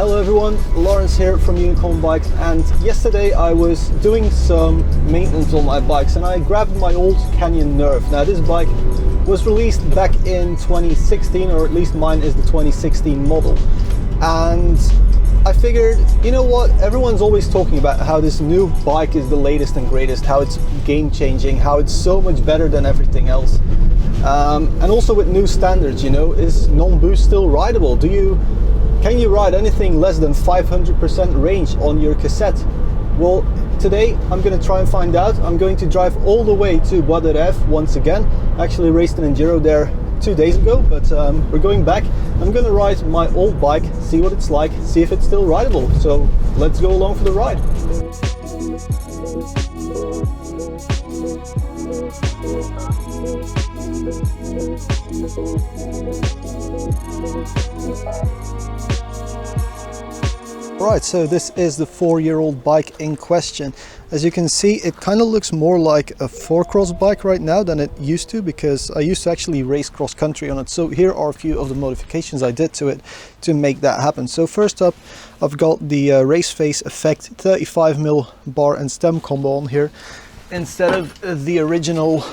Hello everyone, Lawrence here from Unicorn Bikes, and yesterday I was doing some maintenance on my bikes and I grabbed my old Canyon Nerf. Now this bike was released back in 2016, or at least mine is the 2016 model, and I figured, you know what, everyone's always talking about how this new bike is the latest and greatest, how it's game changing, how it's so much better than everything else. And also with new standards, you know, is non-boost still rideable? Can you ride anything less than 500% range on your cassette? Well, today I'm going to try and find out. I'm going to drive all the way to Bois de Rêve once again. I actually raced an enduro there 2 days ago, but we're going back. I'm going to ride my old bike, see what it's like, see if it's still rideable. So let's go along for the ride. Right, so this is the 4-year-old bike in question. As you can see, it kind of looks more like a 4-cross bike right now than it used to, because I used to actually race cross country on it. So here are a few of the modifications I did to it to make that happen. So first up, I've got the Race Face Effect 35mm bar and stem combo on here instead of the original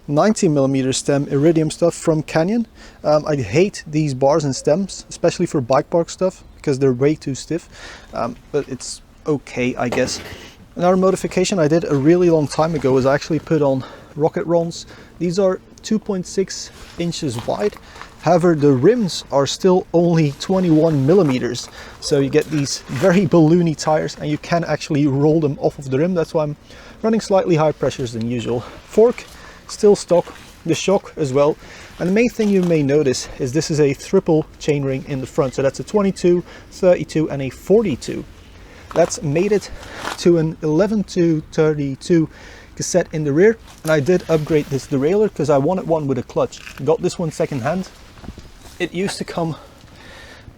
90mm stem iridium stuff from Canyon. I hate these bars and stems, especially for bike park stuff, because they're way too stiff, but it's okay, I guess. Another modification I did a really long time ago was I actually put on rocket rons. These are 2.6 inches wide. However, the rims are still only 21mm, so you get these very balloony tires and you can actually roll them off of the rim. That's why I'm running slightly higher pressures than usual. Fork still stock, the shock as well. And the main thing you may notice is this is a triple chainring in the front. So that's a 22, 32 and a 42. That's made it to an 11 to 32 cassette in the rear. And I did upgrade this derailleur because I wanted one with a clutch. Got this one second hand. It used to come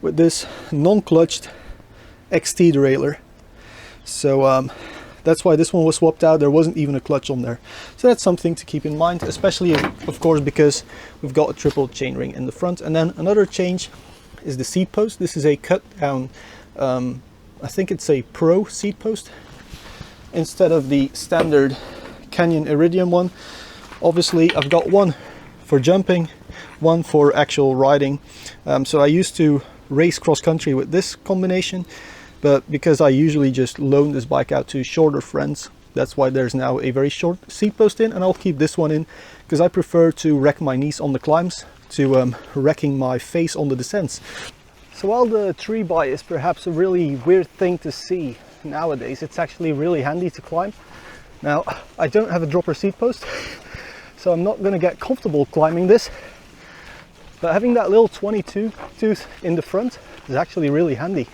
with this non-clutched XT derailleur. So that's why this one was swapped out. There wasn't even a clutch on there. So that's something to keep in mind, especially of course because we've got a triple chainring in the front. And then another change is the seat post. This is a cut down, I think it's a Pro seat post instead of the standard Canyon Iridium one. Obviously I've got one for jumping, one for actual riding. So I used to race cross country with this combination, but because I usually just loan this bike out to shorter friends, that's why there's now a very short seat post in, and I'll keep this one in because I prefer to wreck my knees on the climbs to wrecking my face on the descents. So while the tree bike is perhaps a really weird thing to see nowadays, it's actually really handy to climb. Now, I don't have a dropper seat post, so I'm not going to get comfortable climbing this, but having that little 22 tooth in the front is actually really handy.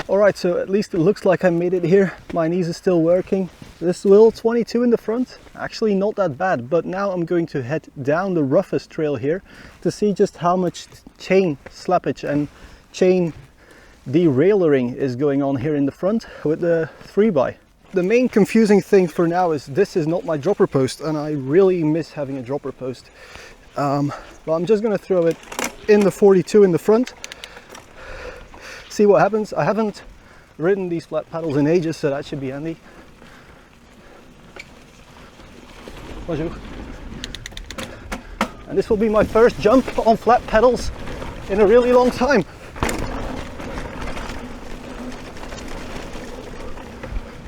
Alright, so at least it looks like I made it here. My knees are still working. This little 22 in the front, actually not that bad, but now I'm going to head down the roughest trail here to see just how much chain slappage and chain deraillering is going on here in the front with the 3x. The main confusing thing for now is this is not my dropper post, and I really miss having a dropper post. Well, I'm just going to throw it in the 42 in the front. See what happens. I haven't ridden these flat pedals in ages, so that should be handy. Bonjour. And this will be my first jump on flat pedals in a really long time.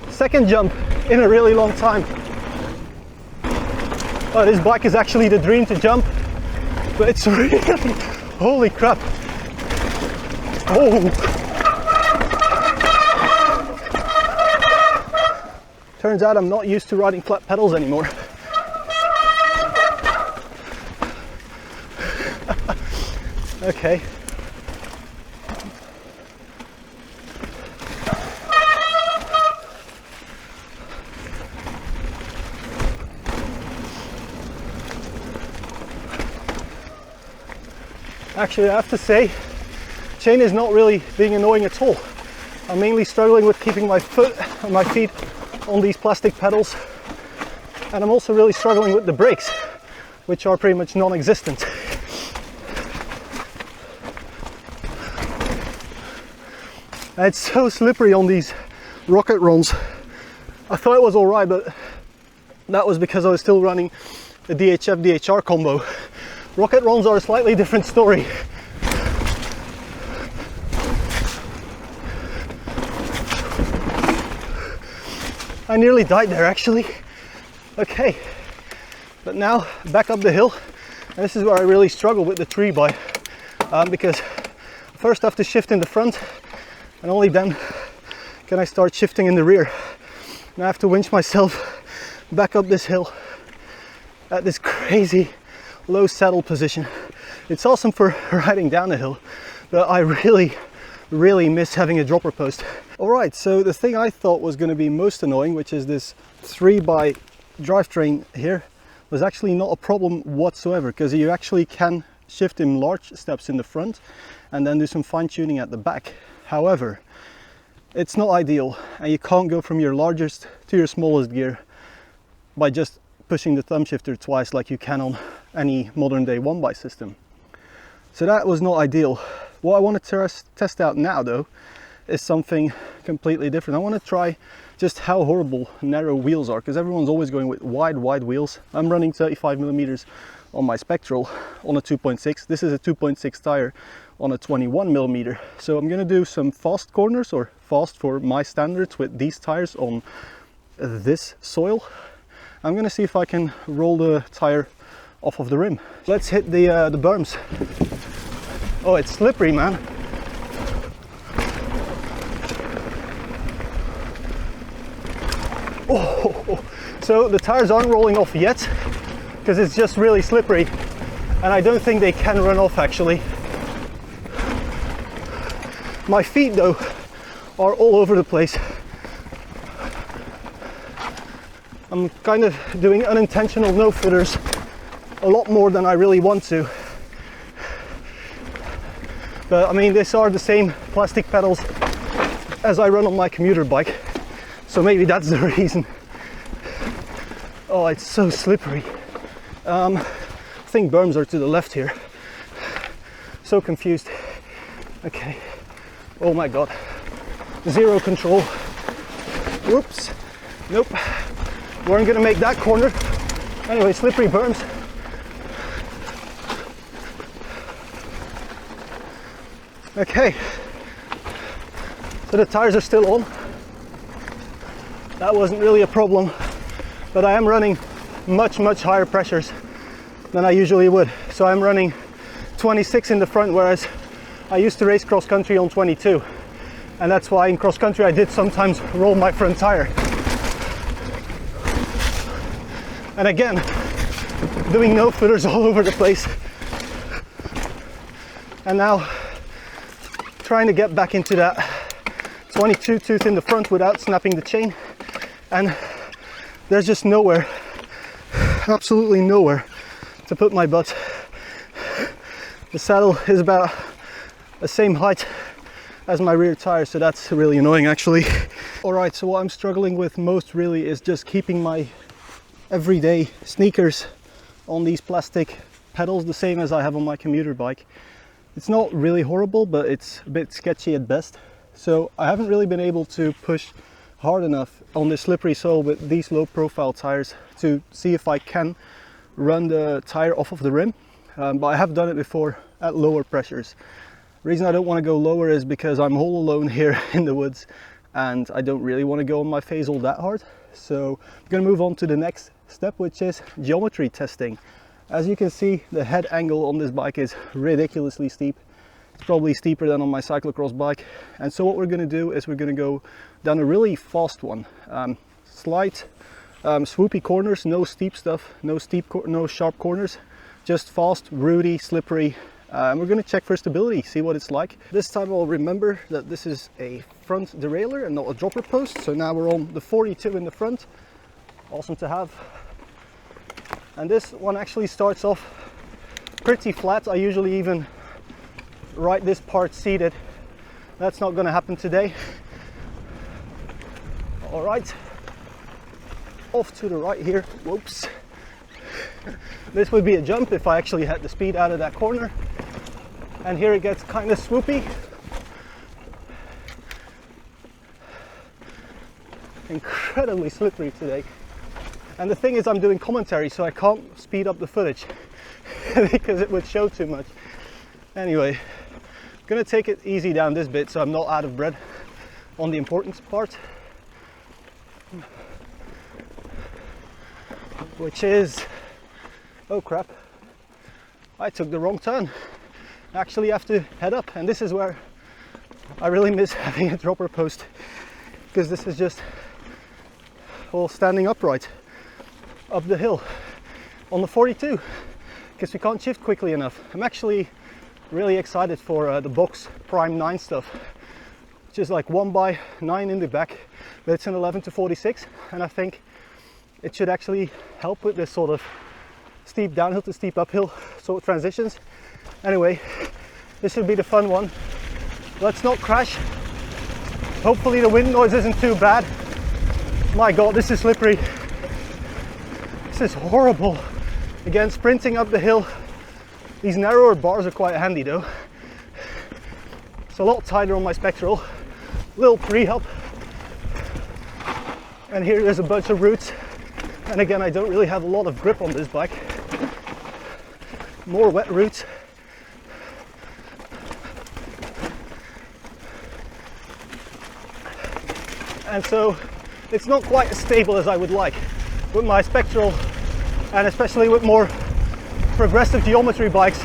Second jump in a really long time. Oh, this bike is actually the dream to jump, but it's really, holy crap. Oh! Turns out I'm not used to riding flat pedals anymore. Okay. Actually, I have to say, chain is not really being annoying at all. I'm mainly struggling with keeping my feet on these plastic pedals, and I'm also really struggling with the brakes, which are pretty much non-existent. And it's so slippery on these rocket runs. I thought it was alright, but that was because I was still running the DHF-DHR combo. Rocket runs are a slightly different story. I nearly died there actually. Okay, but now back up the hill, and this is where I really struggle with the tree bike, because first I have to shift in the front, and only then can I start shifting in the rear. And I have to winch myself back up this hill at this crazy low saddle position. It's awesome for riding down the hill, but I really miss having a dropper post. Alright, so the thing I thought was going to be most annoying, which is this 3x drivetrain here, was actually not a problem whatsoever, because you actually can shift in large steps in the front and then do some fine tuning at the back. However, it's not ideal, and you can't go from your largest to your smallest gear by just pushing the thumb shifter twice like you can on any modern day 1x system. So that was not ideal. What I want to test out now though is something completely different. I want to try just how horrible narrow wheels are, because everyone's always going with wide wheels. I'm running 35mm on my Spectral on a 2.6. This is a 2.6 tire on a 21mm. So I'm going to do some fast corners, or fast for my standards, with these tires on this soil. I'm going to see if I can roll the tire off of the rim. Let's hit the berms. Oh, it's slippery, man. Oh, so the tires aren't rolling off yet because it's just really slippery, and I don't think they can run off actually. My feet though are all over the place. I'm kind of doing unintentional no-footers a lot more than I really want to. But I mean, these are the same plastic pedals as I run on my commuter bike, so maybe that's the reason. Oh, it's so slippery. I think berms are to the left here. So confused. Okay. Oh my god. Zero control. Whoops. Nope. Weren't gonna make that corner. Anyway, slippery berms. Okay. So the tires are still on. That wasn't really a problem, but I am running much higher pressures than I usually would. So I'm running 26 in the front, whereas I used to race cross country on 22, and that's why in cross country I did sometimes roll my front tire. And again, doing no footers all over the place, and now trying to get back into that 22 tooth in the front without snapping the chain, and there's just nowhere, absolutely nowhere to put my butt. The saddle is about the same height as my rear tire, so that's really annoying actually. Alright, so what I'm struggling with most really is just keeping my everyday sneakers on these plastic pedals, the same as I have on my commuter bike. It's not really horrible, but it's a bit sketchy at best. So I haven't really been able to push hard enough on this slippery soil with these low profile tires to see if I can run the tire off of the rim. But I have done it before at lower pressures. The reason I don't want to go lower is because I'm all alone here in the woods, and I don't really want to go on my phase all that hard. So I'm going to move on to the next step, which is geometry testing. As you can see, the head angle on this bike is ridiculously steep. It's probably steeper than on my cyclocross bike. And so what we're going to do is we're going to go down a really fast one. Slight swoopy corners, no steep stuff, no sharp corners, just fast, rooty, slippery. And we're going to check for stability, see what it's like. This time I'll remember that this is a front derailleur and not a dropper post. So now we're on the 42 in the front. Awesome to have. And this one actually starts off pretty flat. I usually even ride this part seated. That's not going to happen today. All right, off to the right here. Whoops. This would be a jump if I actually had the speed out of that corner. And here it gets kind of swoopy. incredibly slippery today. And the thing is, I'm doing commentary, so I can't speed up the footage because it would show too much. Anyway, I'm gonna take it easy down this bit so I'm not out of breath on the important part, which is, oh crap, I took the wrong turn. I actually have to head up, and this is where I really miss having a dropper post, because this is just all standing upright up the hill on the 42, because we can't shift quickly enough. I'm actually really excited for the box Prime 9 stuff, which is like 1x9 in the back, but it's an 11 to 46, and I think it should actually help with this sort of steep downhill to steep uphill sort of transitions. Anyway, this should be the fun one. Let's not crash. Hopefully the wind noise isn't too bad. My god, this is slippery. This is horrible. Again, sprinting up the hill. These narrower bars are quite handy though. It's a lot tighter on my spectral. Little pre-hop. And here there's a bunch of roots. And again, I don't really have a lot of grip on this bike. More wet roots. And so it's not quite as stable as I would like with my spectral, and especially with more progressive geometry bikes.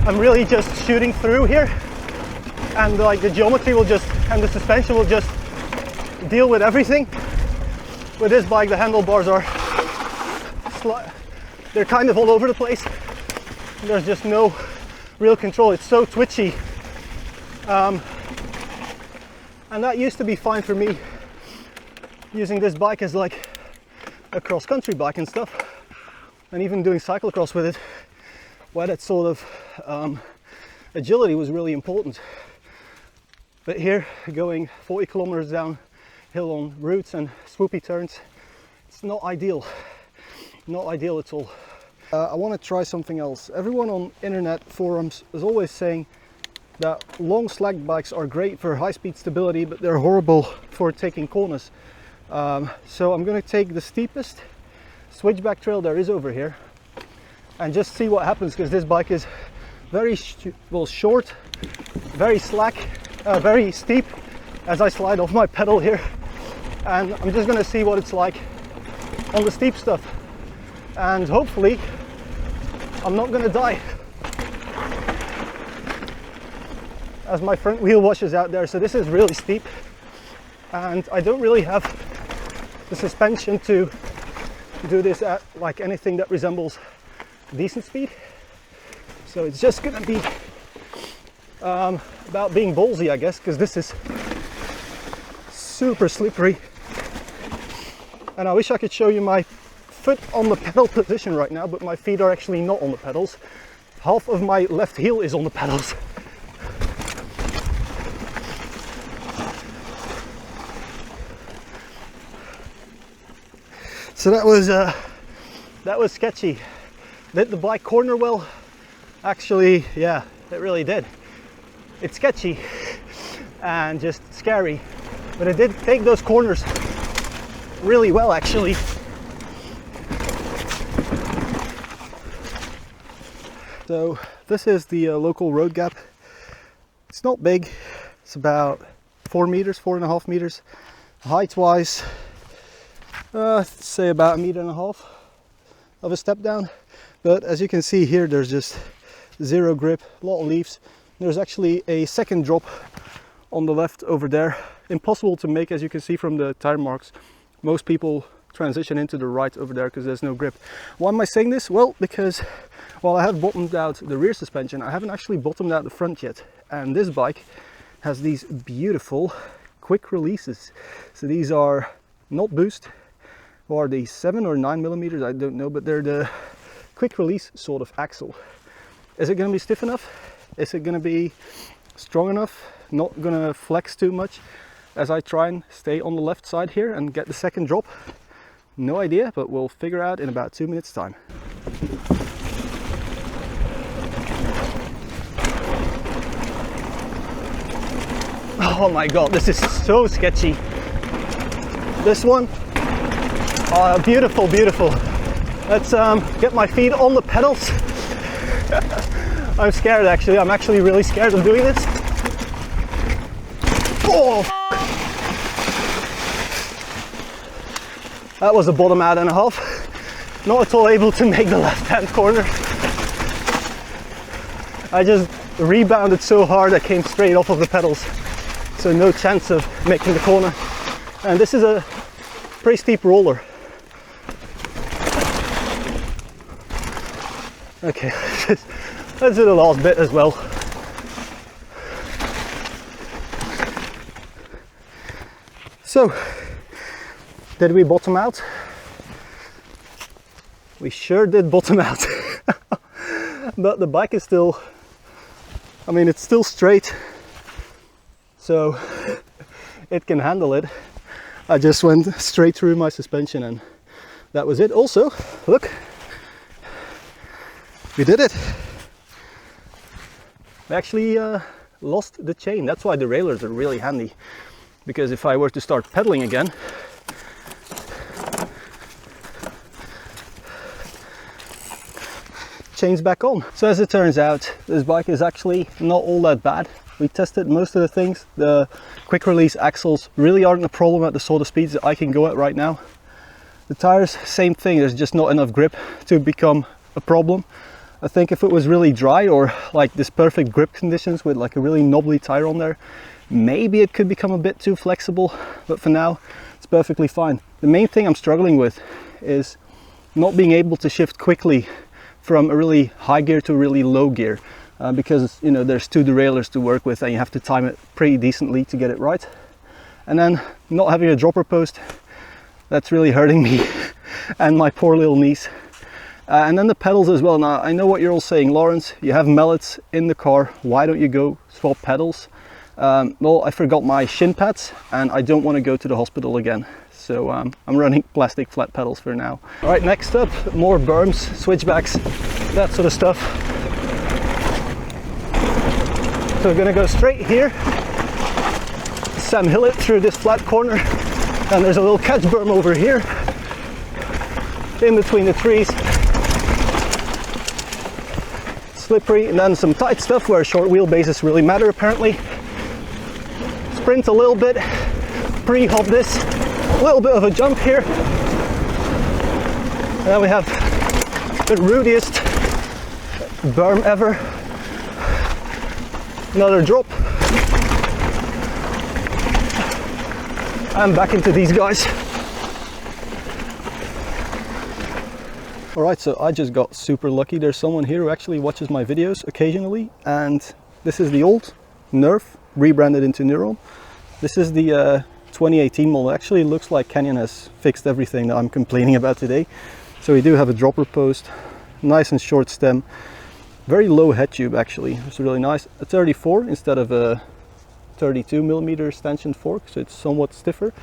I'm really just shooting through here, and like the geometry will just, and the suspension will just deal with everything. With this bike, the handlebars are they're kind of all over the place. There's just no real control. It's so twitchy, and that used to be fine for me using this bike as like a cross-country bike and stuff, and even doing cyclocross with it, where that sort of agility was really important. But here, going 40 kilometers downhill on routes and swoopy turns, it's not ideal. Not ideal at all. I want to try something else. Everyone on internet forums is always saying that long slack bikes are great for high-speed stability, but they're horrible for taking corners. So I'm going to take the steepest switchback trail there is over here and just see what happens, because this bike is very short, very slack, very steep as I slide off my pedal here, and I'm just going to see what it's like on the steep stuff, and hopefully I'm not going to die as my front wheel washes out there. So this is really steep, and I don't really have the suspension to do this at like anything that resembles decent speed. So it's just gonna be about being ballsy, I guess, because this is super slippery. And I wish I could show you my foot on the pedal position right now, but my feet are actually not on the pedals. Half of my left heel is on the pedals. So that was sketchy. Did the bike corner well? Actually, yeah, it really did. It's sketchy and just scary, but it did take those corners really well, actually. So this is the local road gap. It's not big. It's about 4 meters, 4.5 meters. Height-wise, say about 1.5 meters of a step down. But as you can see here, there's just zero grip, a lot of leaves. There's actually a second drop on the left over there. Impossible to make, as you can see from the tire marks. Most people transition into the right over there because there's no grip. Why am I saying this? Well, because while I have bottomed out the rear suspension, I haven't actually bottomed out the front yet. And this bike has these beautiful quick releases. So these are not boost, or the 7 or 9 millimeters, I don't know, but they're the quick release sort of axle. Is it going to be stiff enough? Is it going to be strong enough? Not going to flex too much as I try and stay on the left side here and get the second drop? No idea, but we'll figure out in about 2 minutes time. Oh my god, this is so sketchy. This one, beautiful, beautiful. Let's get my feet on the pedals. I'm scared actually. I'm actually really scared of doing this. Oh! That was a bottom out and a half. Not at all able to make the left-hand corner. I just rebounded so hard I came straight off of the pedals. So no chance of making the corner. And this is a pretty steep roller. Okay, let's do the last bit as well. So, did we bottom out? We sure did bottom out. But the bike is still, I mean, it's still straight. So it can handle it. I just went straight through my suspension and that was it. Also, look, we did it. We actually lost the chain. That's why the derailleurs are really handy, because if I were to start pedaling again, chain's back on. So as it turns out, this bike is actually not all that bad. We tested most of the things. The quick release axles really aren't a problem at the sort of speeds that I can go at right now. The tires, same thing, there's just not enough grip to become a problem. I think if it was really dry or like this perfect grip conditions with like a really knobbly tire on there, maybe it could become a bit too flexible, but for now it's perfectly fine. The main thing I'm struggling with is not being able to shift quickly from a really high gear to a really low gear, because you know there's two derailleurs to work with and you have to time it pretty decently to get it right. And then not having a dropper post, that's really hurting me and my poor little knees. And then the pedals as well. Now I know what you're all saying, Lawrence, you have mallets in the car, why don't you go swap pedals? Well, I forgot my shin pads and I don't want to go to the hospital again. So I'm running plastic flat pedals for now. All right, next up, more berms, switchbacks, that sort of stuff. So we're gonna go straight here, Sam Hill it through this flat corner, and there's a little catch berm over here, in between the trees. Slippery, and then some tight stuff where short wheelbases really matter apparently. Sprint a little bit, pre-hop this. A little bit of a jump here, and then we have the rootiest berm ever. Another drop, and back into these guys. Alright, so I just got super lucky. There's someone here who actually watches my videos occasionally, and this is the old Nerf rebranded into Neuron. This is the 2018 model. Actually, it looks like Canyon has fixed everything that I'm complaining about today. So we do have a dropper post, nice and short stem, very low head tube actually. It's really nice. A 34 instead of a 32mm stanchion fork, so it's somewhat stiffer.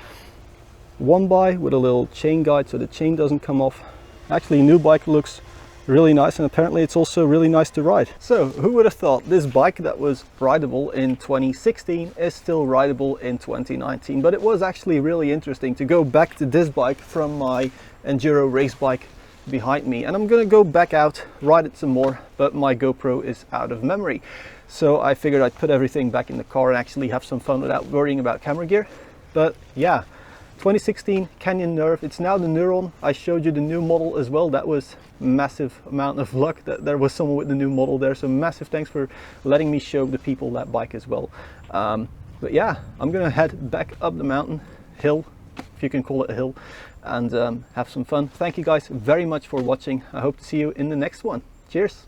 One by with a little chain guide so the chain doesn't come off. Actually, new bike looks really nice, and apparently it's also really nice to ride. So who would have thought this bike that was rideable in 2016 is still rideable in 2019? But it was actually really interesting to go back to this bike from my enduro race bike behind me, and I'm gonna go back out, ride it some more, but my GoPro is out of memory. So I figured I'd put everything back in the car and actually have some fun without worrying about camera gear. But yeah, 2016 Canyon Nerf, it's now the Neuron. I showed you the new model as well. That was massive amount of luck that there was someone with the new model there, so massive thanks for letting me show the people that bike as well. But yeah, I'm gonna head back up the mountain hill, if you can call it a hill, and have some fun. Thank you guys very much for watching. I hope to see you in the next one. Cheers.